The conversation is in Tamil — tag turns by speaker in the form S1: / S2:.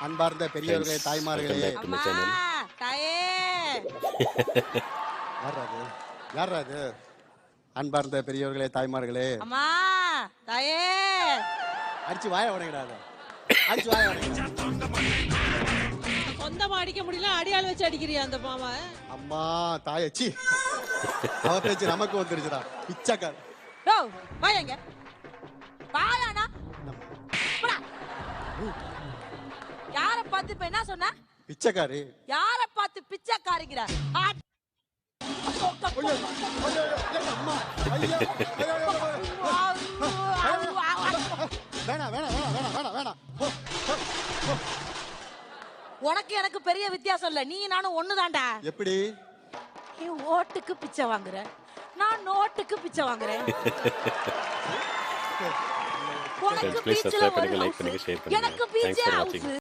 S1: அன்பார்ந்த பெரியவர்களே, தாய்மார்களே.
S2: அம்மா தாயே.
S1: யார் அது? அன்பார்ந்த பெரியவர்களே, தாய்மார்களே.
S2: அம்மா தாயே.
S1: அடிச்சு வாய உடைக்கிறாத. அடிச்சு வாய உடைக்கிறாத.
S2: சொந்தமா அடிக்க முடியல, அடியால் வச்சு அடிக்கிறியா அந்த மாமா?
S1: அம்மா தாயே, சி. அவ பேச்சு நமக்கு வந்துருச்சுடா. பிச்சைக்கார.
S2: டோ வாயங்க. வாயானா? யார பார்த்து இப்ப என்ன சொன்ன?
S1: பிச்சைக்காரி.
S2: யார பார்த்து பிச்சைக்காரிங்கற? உனக்கு எனக்கு பெரிய வித்தியாசம் இல்ல. நீ நானும் ஒண்ணுதான்டா.
S1: எப்படி?
S2: நீ ஓட்டுக்கு பிச்சை வாங்குற, நான் நோட்டுக்கு பிச்சை வாங்குறேன். உனக்கு பீச்ல ஒரு ஹவுஸ், எனக்கு பீச்சே ஹவுஸ்.